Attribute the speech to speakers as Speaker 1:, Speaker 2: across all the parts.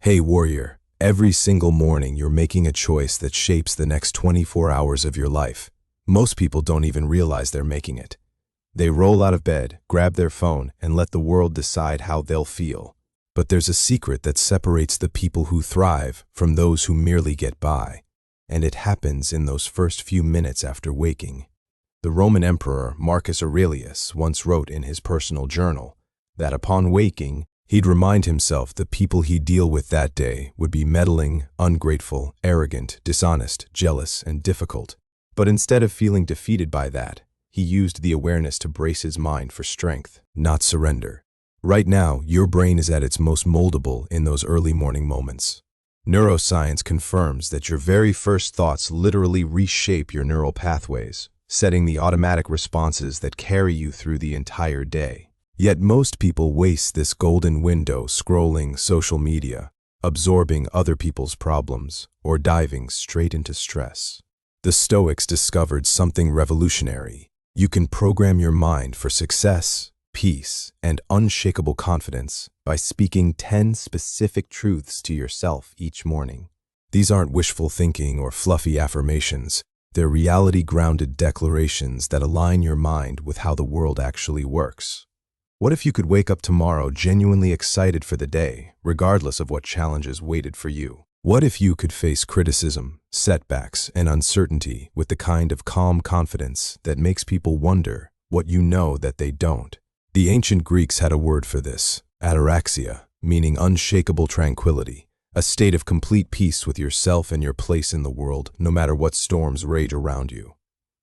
Speaker 1: Hey warrior, every single morning you're making a choice that shapes the next 24 hours of your life. Most people don't even realize they're making it. They roll out of bed, grab their phone, and let the world decide how they'll feel. But there's a secret that separates the people who thrive from those who merely get by. And it happens in those first few minutes after waking. The Roman emperor Marcus Aurelius once wrote in his personal journal that upon waking, he'd remind himself the people he'd deal with that day would be meddling, ungrateful, arrogant, dishonest, jealous, and difficult. But instead of feeling defeated by that, he used the awareness to brace his mind for strength, not surrender. Right now, your brain is at its most moldable in those early morning moments. Neuroscience confirms that your very first thoughts literally reshape your neural pathways, setting the automatic responses that carry you through the entire day. Yet most people waste this golden window scrolling social media, absorbing other people's problems, or diving straight into stress. The Stoics discovered something revolutionary. You can program your mind for success, peace, and unshakable confidence by speaking 10 specific truths to yourself each morning. These aren't wishful thinking or fluffy affirmations. They're reality-grounded declarations that align your mind with how the world actually works. What if you could wake up tomorrow genuinely excited for the day, regardless of what challenges waited for you? What if you could face criticism, setbacks, and uncertainty with the kind of calm confidence that makes people wonder what you know that they don't? The ancient Greeks had a word for this, ataraxia, meaning unshakable tranquility, a state of complete peace with yourself and your place in the world, no matter what storms rage around you.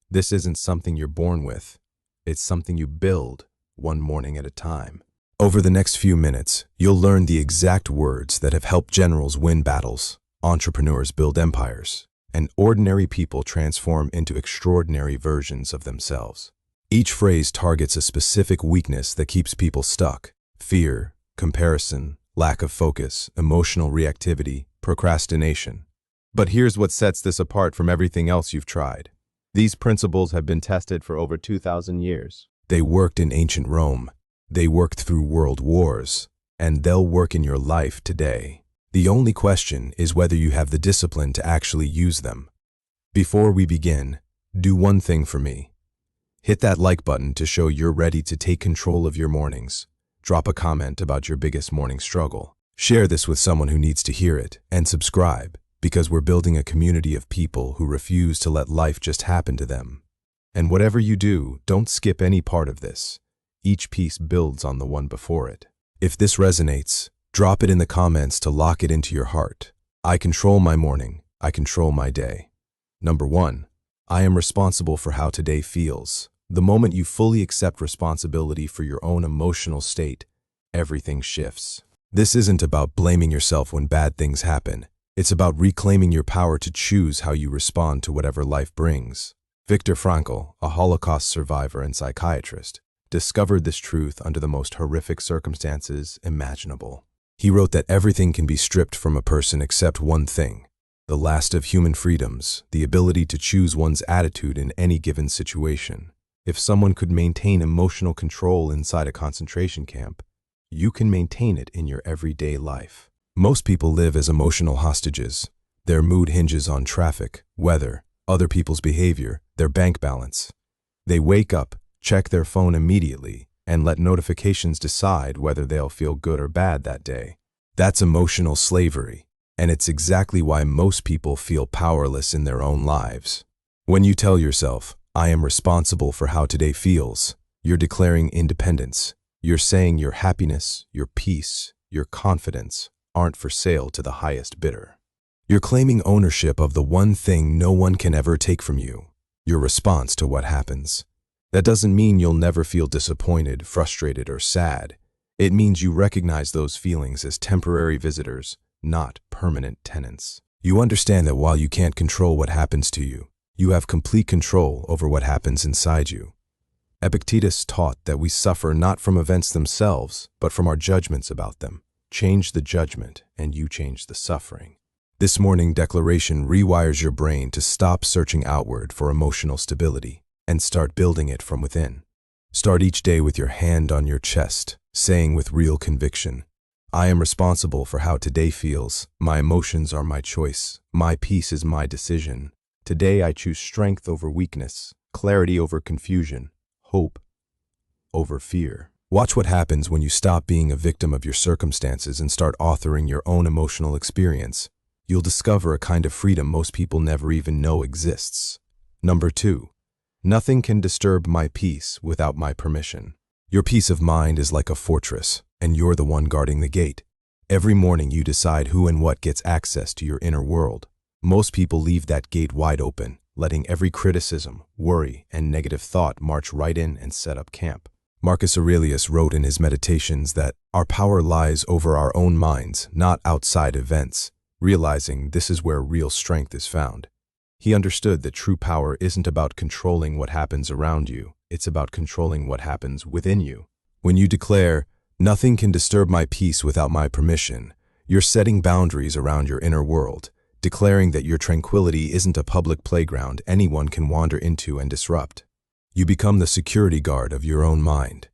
Speaker 1: This isn't something you're born with. It's something you build, one morning at a time. Over the next few minutes, you'll learn the exact words that have helped generals win battles, entrepreneurs build empires, and ordinary people transform into extraordinary versions of themselves. Each phrase targets a specific weakness that keeps people stuck: fear, comparison, lack of focus, emotional reactivity, procrastination. But here's what sets this apart from everything else you've tried. These principles have been tested for over 2,000 years. They worked in ancient Rome, they worked through world wars, and they'll work in your life today. The only question is whether you have the discipline to actually use them. Before we begin, do one thing for me. Hit that like button to show you're ready to take control of your mornings. Drop a comment about your biggest morning struggle. Share this with someone who needs to hear it, and subscribe, because we're building a community of people who refuse to let life just happen to them. And whatever you do, don't skip any part of this. Each piece builds on the one before it. If this resonates, drop it in the comments to lock it into your heart. I control my morning. I control my day. Number 1. I am responsible for how today feels. The moment you fully accept responsibility for your own emotional state, everything shifts. This isn't about blaming yourself when bad things happen. It's about reclaiming your power to choose how you respond to whatever life brings. Viktor Frankl, a Holocaust survivor and psychiatrist, discovered this truth under the most horrific circumstances imaginable. He wrote that everything can be stripped from a person except one thing: the last of human freedoms, the ability to choose one's attitude in any given situation. If someone could maintain emotional control inside a concentration camp, you can maintain it in your everyday life. Most people live as emotional hostages. Their mood hinges on traffic, weather, other people's behavior, their bank balance. They wake up, check their phone immediately, and let notifications decide whether they'll feel good or bad that day. That's emotional slavery, and it's exactly why most people feel powerless in their own lives. When you tell yourself, I am responsible for how today feels, you're declaring independence. You're saying your happiness, your peace, your confidence aren't for sale to the highest bidder. You're claiming ownership of the one thing no one can ever take from you: your response to what happens. That doesn't mean you'll never feel disappointed, frustrated, or sad. It means you recognize those feelings as temporary visitors, not permanent tenants. You understand that while you can't control what happens to you, you have complete control over what happens inside you. Epictetus taught that we suffer not from events themselves, but from our judgments about them. Change the judgment, and you change the suffering. This morning declaration rewires your brain to stop searching outward for emotional stability and start building it from within. Start each day with your hand on your chest, saying with real conviction, I am responsible for how today feels. My emotions are my choice. My peace is my decision. Today I choose strength over weakness, clarity over confusion, hope over fear. Watch what happens when you stop being a victim of your circumstances and start authoring your own emotional experience. You'll discover a kind of freedom most people never even know exists. Number 2. Nothing can disturb my peace without my permission. Your peace of mind is like a fortress, and you're the one guarding the gate. Every morning you decide who and what gets access to your inner world. Most people leave that gate wide open, letting every criticism, worry, and negative thought march right in and set up camp. Marcus Aurelius wrote in his Meditations that our power lies over our own minds, not outside events. Realizing this is where real strength is found. He understood that true power isn't about controlling what happens around you, it's about controlling what happens within you. When you declare, "Nothing can disturb my peace without my permission," you're setting boundaries around your inner world, declaring that your tranquility isn't a public playground anyone can wander into and disrupt. You become the security guard of your own mind.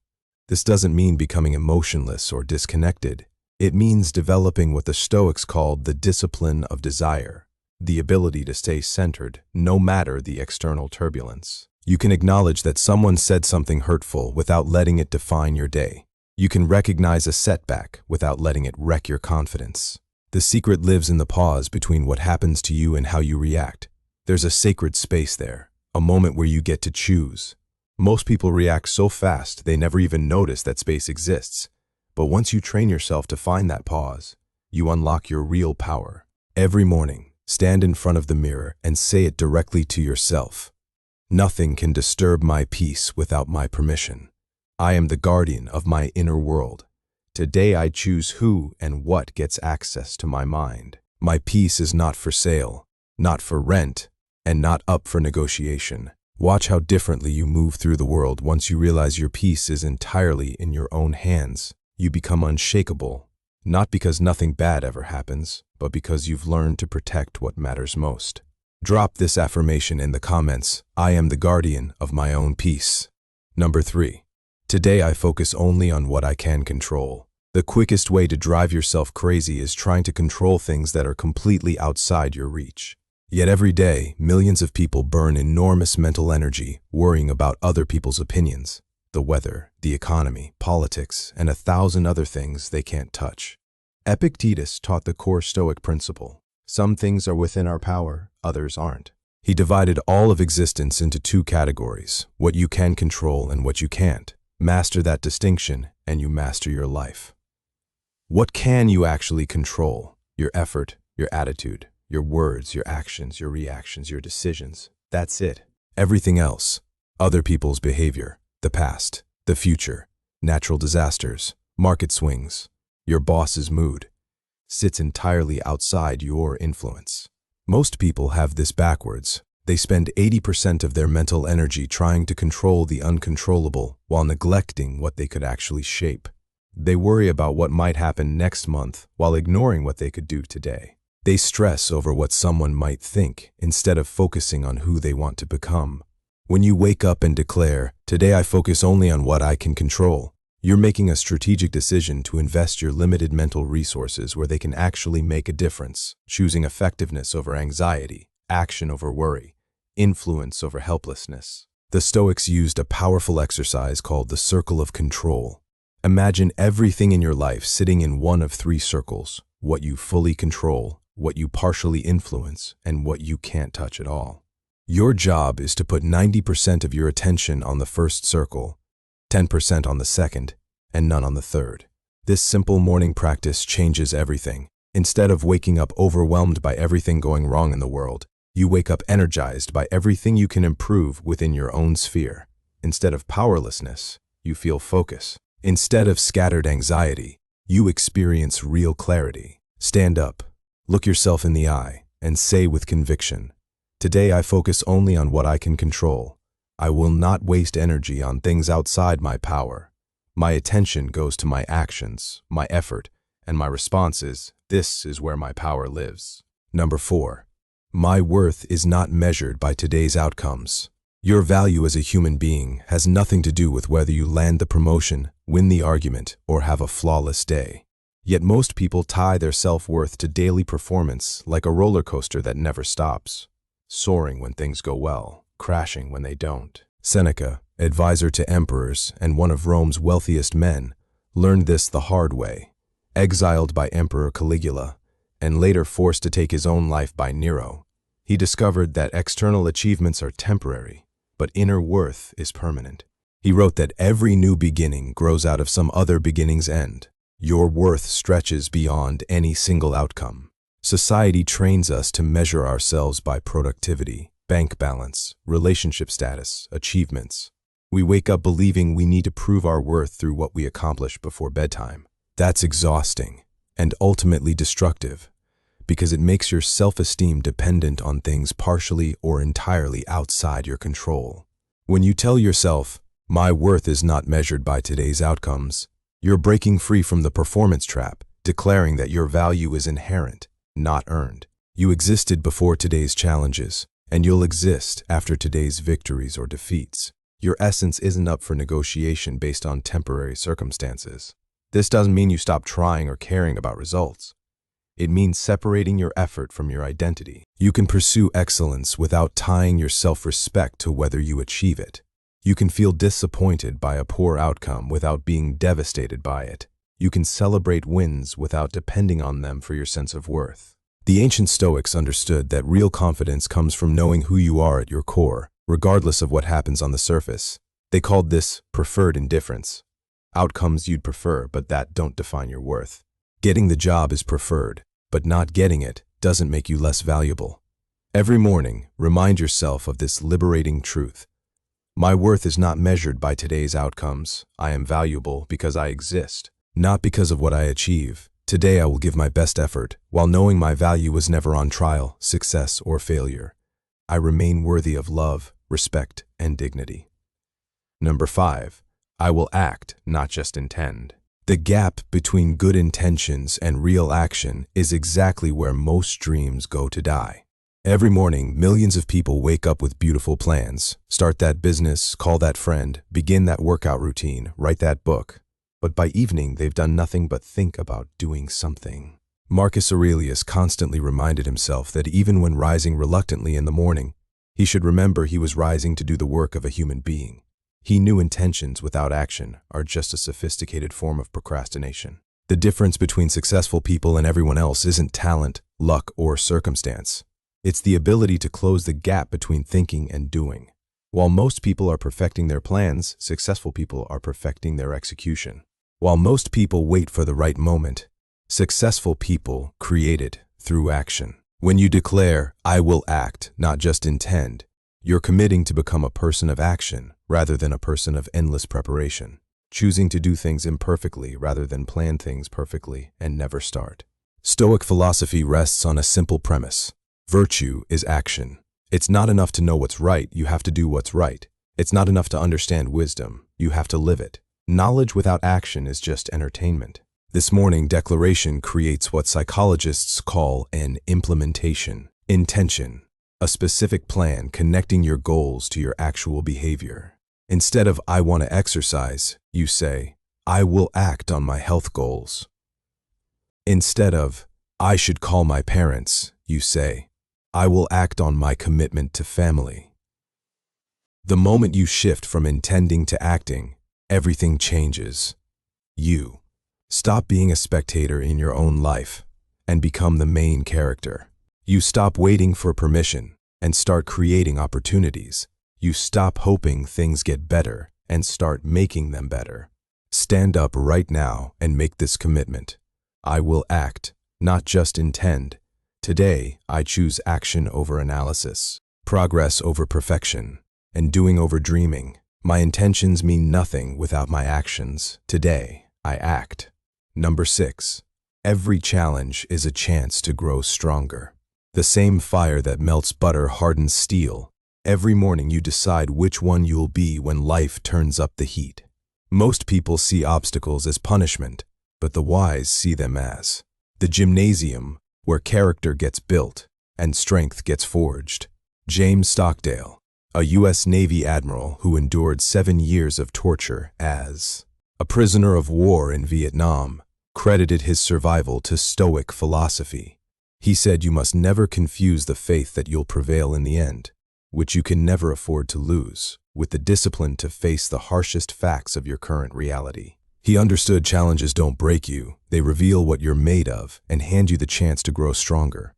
Speaker 1: This doesn't mean becoming emotionless or disconnected. It means developing what the Stoics called the discipline of desire, the ability to stay centered no matter the external turbulence. You can acknowledge that someone said something hurtful without letting it define your day. You can recognize a setback without letting it wreck your confidence. The secret lives in the pause between what happens to you and how you react. There's a sacred space there, a moment where you get to choose. Most people react so fast they never even notice that space exists. But once you train yourself to find that pause, you unlock your real power. Every morning, stand in front of the mirror and say it directly to yourself. Nothing can disturb my peace without my permission. I am the guardian of my inner world. Today I choose who and what gets access to my mind. My peace is not for sale, not for rent, and not up for negotiation. Watch how differently you move through the world once you realize your peace is entirely in your own hands. You become unshakable, not because nothing bad ever happens, but because you've learned to protect what matters most. Drop this affirmation in the comments. I am the guardian of my own peace. Number 3. Today I focus only on what I can control. The quickest way to drive yourself crazy is trying to control things that are completely outside your reach. Yet every day, millions of people burn enormous mental energy worrying about other people's opinions. The weather, the economy, politics, and 1,000 other things they can't touch. Epictetus taught the core Stoic principle. Some things are within our power, others aren't. He divided all of existence into 2 categories, what you can control and what you can't. Master that distinction, and you master your life. What can you actually control? Your effort, your attitude, your words, your actions, your reactions, your decisions. That's it. Everything else, other people's behavior, the past, the future, natural disasters, market swings, your boss's mood, sits entirely outside your influence. Most people have this backwards. They spend 80% of their mental energy trying to control the uncontrollable while neglecting what they could actually shape. They worry about what might happen next month while ignoring what they could do today. They stress over what someone might think instead of focusing on who they want to become. When you wake up and declare, "Today I focus only on what I can control," you're making a strategic decision to invest your limited mental resources where they can actually make a difference, choosing effectiveness over anxiety, action over worry, influence over helplessness. The Stoics used a powerful exercise called the circle of control. Imagine everything in your life sitting in one of 3 circles: what you fully control, what you partially influence, and what you can't touch at all. Your job is to put 90% of your attention on the first circle, 10% on the second, and none on the third. This simple morning practice changes everything. Instead of waking up overwhelmed by everything going wrong in the world, you wake up energized by everything you can improve within your own sphere. Instead of powerlessness, you feel focus. Instead of scattered anxiety, you experience real clarity. Stand up, look yourself in the eye, and say with conviction, "Today I focus only on what I can control. I will not waste energy on things outside my power. My attention goes to my actions, my effort, and my responses. This is where my power lives." Number 4. My worth is not measured by today's outcomes. Your value as a human being has nothing to do with whether you land the promotion, win the argument, or have a flawless day. Yet most people tie their self-worth to daily performance like a roller coaster that never stops, soaring when things go well, crashing when they don't. Seneca, advisor to emperors and one of Rome's wealthiest men, learned this the hard way. Exiled by Emperor Caligula, and later forced to take his own life by Nero, he discovered that external achievements are temporary, but inner worth is permanent. He wrote that every new beginning grows out of some other beginning's end. Your worth stretches beyond any single outcome. Society trains us to measure ourselves by productivity, bank balance, relationship status, achievements. We wake up believing we need to prove our worth through what we accomplish before bedtime. That's exhausting and ultimately destructive because it makes your self-esteem dependent on things partially or entirely outside your control. When you tell yourself, "My worth is not measured by today's outcomes," you're breaking free from the performance trap, declaring that your value is inherent, not earned. You existed before today's challenges, and you'll exist after today's victories or defeats. Your essence isn't up for negotiation based on temporary circumstances. This doesn't mean you stop trying or caring about results. It means separating your effort from your identity. You can pursue excellence without tying your self-respect to whether you achieve it. You can feel disappointed by a poor outcome without being devastated by it. You can celebrate wins without depending on them for your sense of worth. The ancient Stoics understood that real confidence comes from knowing who you are at your core, regardless of what happens on the surface. They called this preferred indifference. Outcomes you'd prefer, but that don't define your worth. Getting the job is preferred, but not getting it doesn't make you less valuable. Every morning, remind yourself of this liberating truth. My worth is not measured by today's outcomes. I am valuable because I exist, not because of what I achieve. Today I will give my best effort, while knowing my value was never on trial, success, or failure. I remain worthy of love, respect, and dignity. Number 5. I will act, not just intend. The gap between good intentions and real action is exactly where most dreams go to die. Every morning, millions of people wake up with beautiful plans. Start that business, call that friend, begin that workout routine, write that book. But by evening, they've done nothing but think about doing something. Marcus Aurelius constantly reminded himself that even when rising reluctantly in the morning, he should remember he was rising to do the work of a human being. He knew intentions without action are just a sophisticated form of procrastination. The difference between successful people and everyone else isn't talent, luck, or circumstance. It's the ability to close the gap between thinking and doing. While most people are perfecting their plans, successful people are perfecting their execution. While most people wait for the right moment, successful people create it through action. When you declare, "I will act, not just intend," you're committing to become a person of action rather than a person of endless preparation, choosing to do things imperfectly rather than plan things perfectly and never start. Stoic philosophy rests on a simple premise. Virtue is action. It's not enough to know what's right, you have to do what's right. It's not enough to understand wisdom, you have to live it. Knowledge without action is just entertainment. This morning declaration creates what psychologists call an implementation, intention, a specific plan connecting your goals to your actual behavior. Instead of "I want to exercise," you say, "I will act on my health goals." Instead of "I should call my parents," you say, "I will act on my commitment to family." The moment you shift from intending to acting, everything changes. You stop being a spectator in your own life and become the main character. You stop waiting for permission and start creating opportunities. You stop hoping things get better and start making them better. Stand up right now and make this commitment. I will act, not just intend. Today, I choose action over analysis, progress over perfection, and doing over dreaming. My intentions mean nothing without my actions. Today, I act. Number 6. Every challenge is a chance to grow stronger. The same fire that melts butter hardens steel. Every morning you decide which one you'll be when life turns up the heat. Most people see obstacles as punishment, but the wise see them as the gymnasium where character gets built and strength gets forged. James Stockdale, a U.S. Navy admiral who endured 7 years of torture as a prisoner of war in Vietnam, credited his survival to Stoic philosophy. He said you must never confuse the faith that you'll prevail in the end, which you can never afford to lose, with the discipline to face the harshest facts of your current reality. He understood challenges don't break you, they reveal what you're made of and hand you the chance to grow stronger.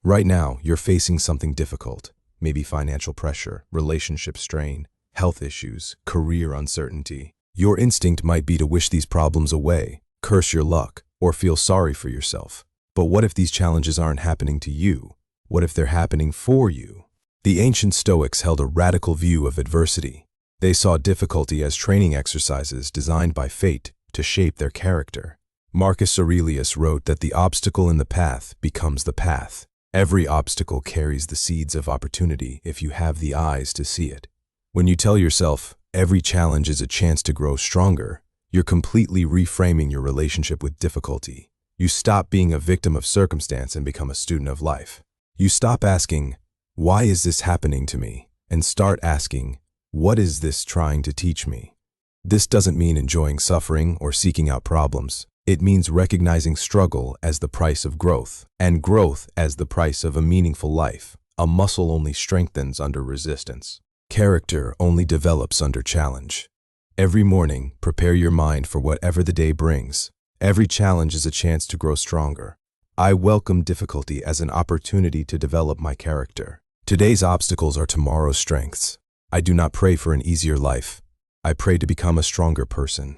Speaker 1: Right now, you're facing something difficult, maybe financial pressure, relationship strain, health issues, career uncertainty. Your instinct might be to wish these problems away, curse your luck, or feel sorry for yourself. But what if these challenges aren't happening to you? What if they're happening for you? The ancient Stoics held a radical view of adversity. They saw difficulty as training exercises designed by fate to shape their character. Marcus Aurelius wrote that the obstacle in the path becomes the path. Every obstacle carries the seeds of opportunity if you have the eyes to see it. When you tell yourself, every challenge is a chance to grow stronger, you're completely reframing your relationship with difficulty. You stop being a victim of circumstance and become a student of life. You stop asking, why is this happening to me? And start asking, what is this trying to teach me? This doesn't mean enjoying suffering or seeking out problems. It means recognizing struggle as the price of growth, and growth as the price of a meaningful life. A muscle only strengthens under resistance. Character only develops under challenge. Every morning, prepare your mind for whatever the day brings. Every challenge is a chance to grow stronger. I welcome difficulty as an opportunity to develop my character. Today's obstacles are tomorrow's strengths. I do not pray for an easier life. I pray to become a stronger person.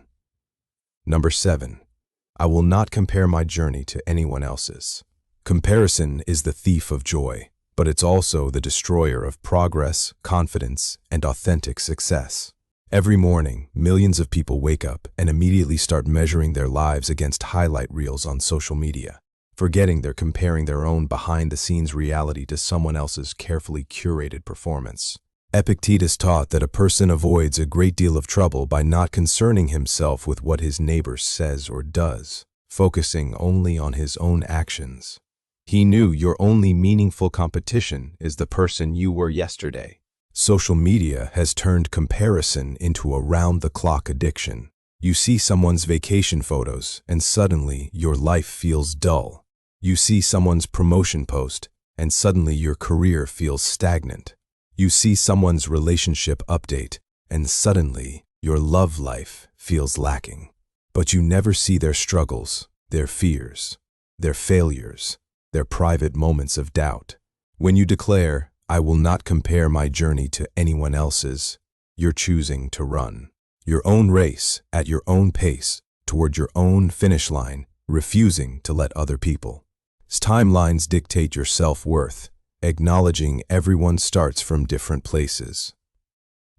Speaker 1: Number 7. I will not compare my journey to anyone else's. Comparison is the thief of joy, but it's also the destroyer of progress, confidence, and authentic success. Every morning, millions of people wake up and immediately start measuring their lives against highlight reels on social media, forgetting they're comparing their own behind-the-scenes reality to someone else's carefully curated performance. Epictetus taught that a person avoids a great deal of trouble by not concerning himself with what his neighbor says or does, focusing only on his own actions. He knew your only meaningful competition is the person you were yesterday. Social media has turned comparison into a round-the-clock addiction. You see someone's vacation photos, and suddenly your life feels dull. You see someone's promotion post, and suddenly your career feels stagnant. You see someone's relationship update, and suddenly your love life feels lacking. But you never see their struggles, their fears, their failures, their private moments of doubt. When you declare, I will not compare my journey to anyone else's, you're choosing to run your own race at your own pace toward your own finish line, refusing to let other people's timelines dictate your self-worth, acknowledging everyone starts from different places,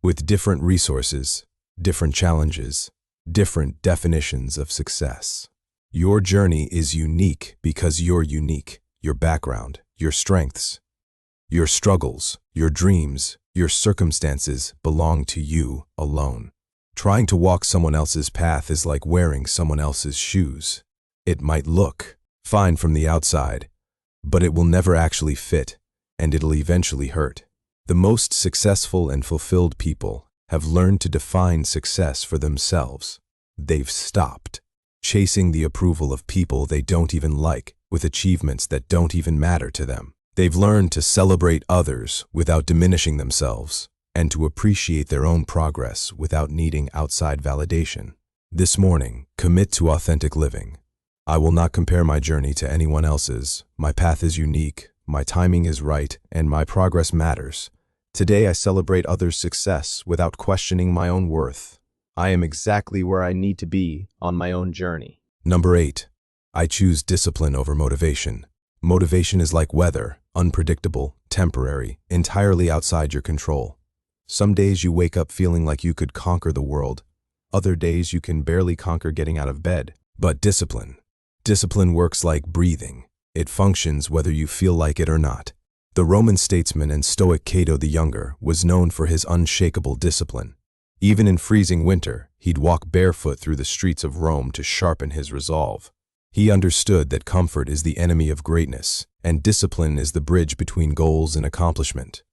Speaker 1: with different resources, different challenges, different definitions of success. Your journey is unique because you're unique. Your background, your strengths, your struggles, your dreams, your circumstances belong to you alone. Trying to walk someone else's path is like wearing someone else's shoes. It might look fine from the outside, but it will never actually fit, and it'll eventually hurt. The most successful and fulfilled people have learned to define success for themselves. They've stopped chasing the approval of people they don't even like with achievements that don't even matter to them. They've learned to celebrate others without diminishing themselves, and to appreciate their own progress without needing outside validation. This morning, commit to authentic living. I will not compare my journey to anyone else's. My path is unique, my timing is right, and my progress matters. Today I celebrate others' success without questioning my own worth. I am exactly where I need to be on my own journey. Number 8. I choose discipline over motivation. Motivation is like weather, unpredictable, temporary, entirely outside your control. Some days you wake up feeling like you could conquer the world. Other days you can barely conquer getting out of bed. But discipline works like breathing. It functions whether you feel like it or not. The Roman statesman and Stoic Cato the Younger was known for his unshakable discipline. Even in freezing winter, he'd walk barefoot through the streets of Rome to sharpen his resolve. He understood that comfort is the enemy of greatness, and discipline is the bridge between goals and accomplishment.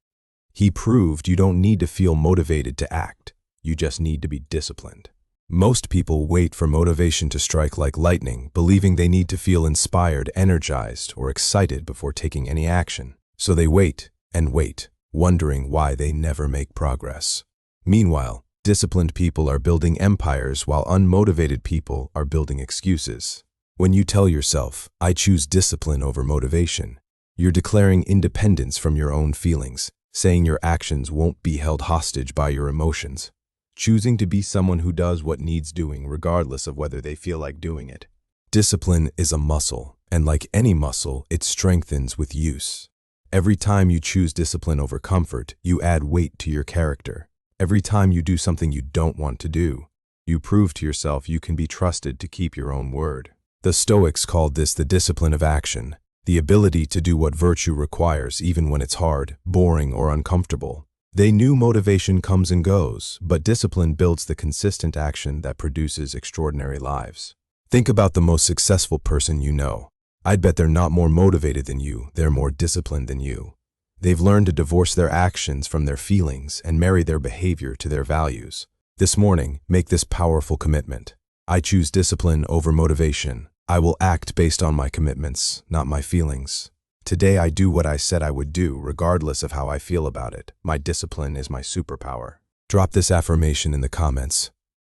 Speaker 1: He proved you don't need to feel motivated to act, you just need to be disciplined. Most people wait for motivation to strike like lightning, believing they need to feel inspired, energized, or excited before taking any action. So they wait and wait, wondering why they never make progress. Meanwhile, disciplined people are building empires while unmotivated people are building excuses. When you tell yourself, "I choose discipline over motivation," you're declaring independence from your own feelings, saying your actions won't be held hostage by your emotions. Choosing to be someone who does what needs doing regardless of whether they feel like doing it. Discipline is a muscle, and like any muscle, it strengthens with use. Every time you choose discipline over comfort, you add weight to your character. Every time you do something you don't want to do, you prove to yourself you can be trusted to keep your own word. The Stoics called this the discipline of action, the ability to do what virtue requires even when it's hard, boring, or uncomfortable. They knew motivation comes and goes, but discipline builds the consistent action that produces extraordinary lives. Think about the most successful person you know. I'd bet they're not more motivated than you, they're more disciplined than you. They've learned to divorce their actions from their feelings and marry their behavior to their values. This morning, make this powerful commitment. I choose discipline over motivation. I will act based on my commitments, not my feelings. Today I do what I said I would do, regardless of how I feel about it. My discipline is my superpower. Drop this affirmation in the comments.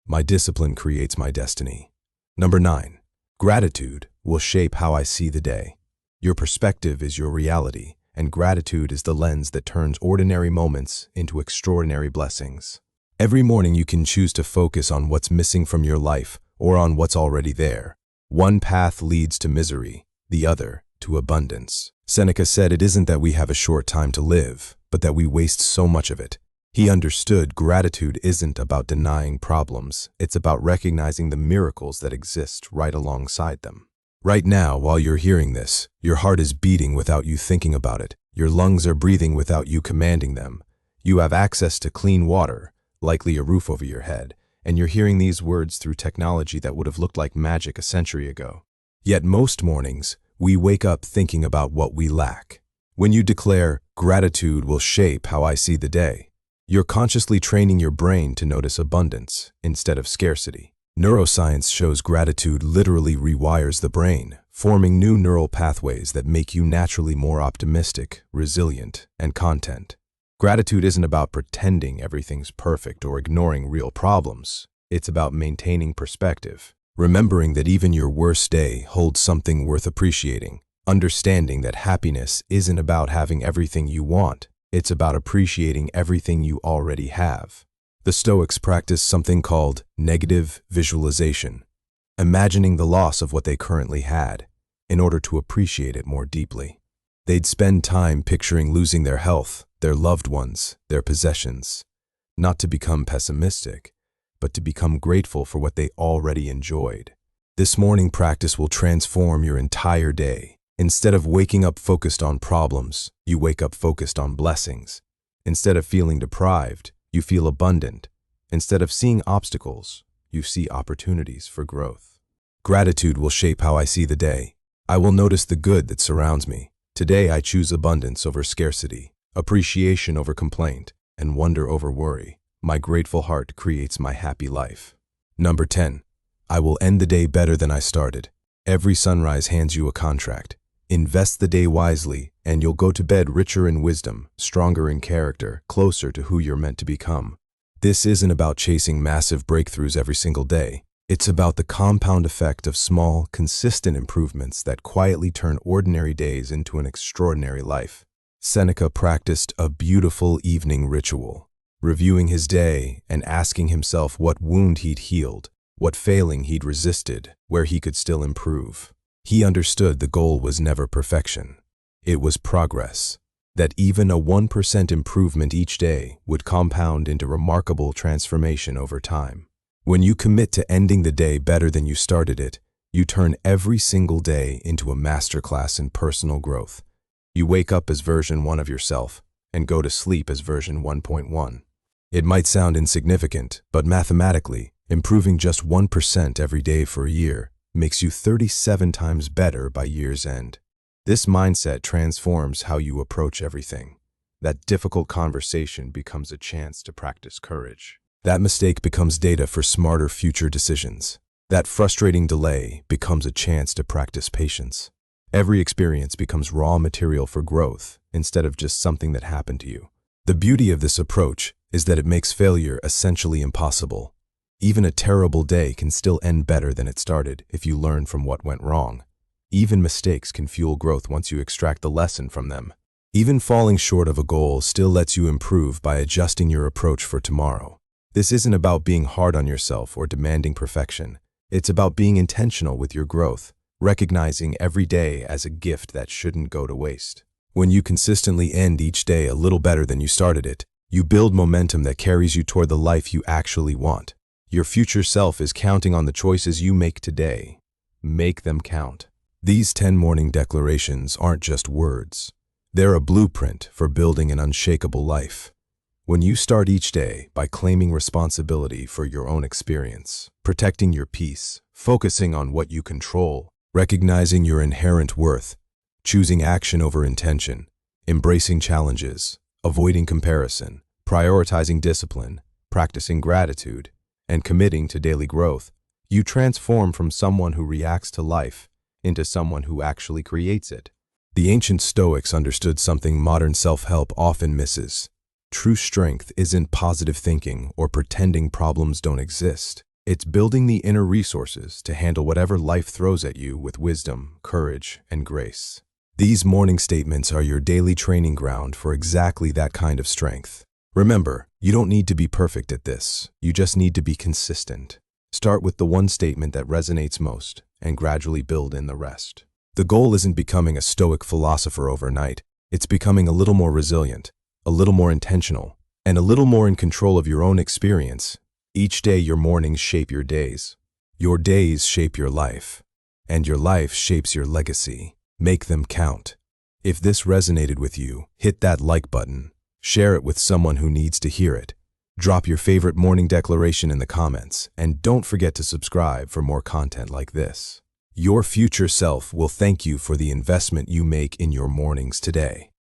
Speaker 1: My discipline creates my destiny. Number 9. Gratitude will shape how I see the day. Your perspective is your reality, and gratitude is the lens that turns ordinary moments into extraordinary blessings. Every morning you can choose to focus on what's missing from your life or on what's already there. One path leads to misery, the other to abundance. Seneca said it isn't that we have a short time to live, but that we waste so much of it. He understood gratitude isn't about denying problems, it's about recognizing the miracles that exist right alongside them. Right now, while you're hearing this, your heart is beating without you thinking about it. Your lungs are breathing without you commanding them. You have access to clean water, likely a roof over your head, and you're hearing these words through technology that would have looked like magic a century ago. Yet most mornings, we wake up thinking about what we lack. When you declare, "Gratitude will shape how I see the day," you're consciously training your brain to notice abundance instead of scarcity. Neuroscience shows gratitude literally rewires the brain, forming new neural pathways that make you naturally more optimistic, resilient, and content. Gratitude isn't about pretending everything's perfect or ignoring real problems. It's about maintaining perspective, remembering that even your worst day holds something worth appreciating, understanding that happiness isn't about having everything you want, it's about appreciating everything you already have. The Stoics practiced something called negative visualization, imagining the loss of what they currently had in order to appreciate it more deeply. They'd spend time picturing losing their health, their loved ones, their possessions, not to become pessimistic, but to become grateful for what they already enjoyed. This morning practice will transform your entire day. Instead of waking up focused on problems, you wake up focused on blessings. Instead of feeling deprived, you feel abundant. Instead of seeing obstacles, you see opportunities for growth. Gratitude will shape how I see the day. I will notice the good that surrounds me. Today I choose abundance over scarcity, appreciation over complaint, and wonder over worry. My grateful heart creates my happy life. Number 10. I will end the day better than I started. Every sunrise hands you a contract. Invest the day wisely, and you'll go to bed richer in wisdom, stronger in character, closer to who you're meant to become. This isn't about chasing massive breakthroughs every single day. It's about the compound effect of small, consistent improvements that quietly turn ordinary days into an extraordinary life. Seneca practiced a beautiful evening ritual, reviewing his day and asking himself what wound he'd healed, what failing he'd resisted, where he could still improve. He understood the goal was never perfection. It was progress, that even a 1% improvement each day would compound into remarkable transformation over time. When you commit to ending the day better than you started it, you turn every single day into a masterclass in personal growth. You wake up as version 1 of yourself and go to sleep as version 1.1. It might sound insignificant, but mathematically, improving just 1% every day for a year makes you 37 times better by year's end. This mindset transforms how you approach everything. That difficult conversation becomes a chance to practice courage. That mistake becomes data for smarter future decisions. That frustrating delay becomes a chance to practice patience. Every experience becomes raw material for growth instead of just something that happened to you. The beauty of this approach is that it makes failure essentially impossible. Even a terrible day can still end better than it started if you learn from what went wrong. Even mistakes can fuel growth once you extract the lesson from them. Even falling short of a goal still lets you improve by adjusting your approach for tomorrow. This isn't about being hard on yourself or demanding perfection. It's about being intentional with your growth, recognizing every day as a gift that shouldn't go to waste. When you consistently end each day a little better than you started it, you build momentum that carries you toward the life you actually want. Your future self is counting on the choices you make today. Make them count. These 10 morning declarations aren't just words. They're a blueprint for building an unshakable life. When you start each day by claiming responsibility for your own experience, protecting your peace, focusing on what you control, recognizing your inherent worth, choosing action over intention, embracing challenges, avoiding comparison, prioritizing discipline, practicing gratitude, and committing to daily growth, you transform from someone who reacts to life into someone who actually creates it. The ancient Stoics understood something modern self-help often misses. True strength isn't positive thinking or pretending problems don't exist. It's building the inner resources to handle whatever life throws at you with wisdom, courage, and grace. These morning statements are your daily training ground for exactly that kind of strength. Remember, you don't need to be perfect at this. You just need to be consistent. Start with the one statement that resonates most and gradually build in the rest. The goal isn't becoming a Stoic philosopher overnight. It's becoming a little more resilient, a little more intentional, and a little more in control of your own experience. Each day your mornings shape your days. Your days shape your life. And your life shapes your legacy. Make them count. If this resonated with you, hit that like button. Share it with someone who needs to hear it. Drop your favorite morning declaration in the comments, and don't forget to subscribe for more content like this. Your future self will thank you for the investment you make in your mornings today.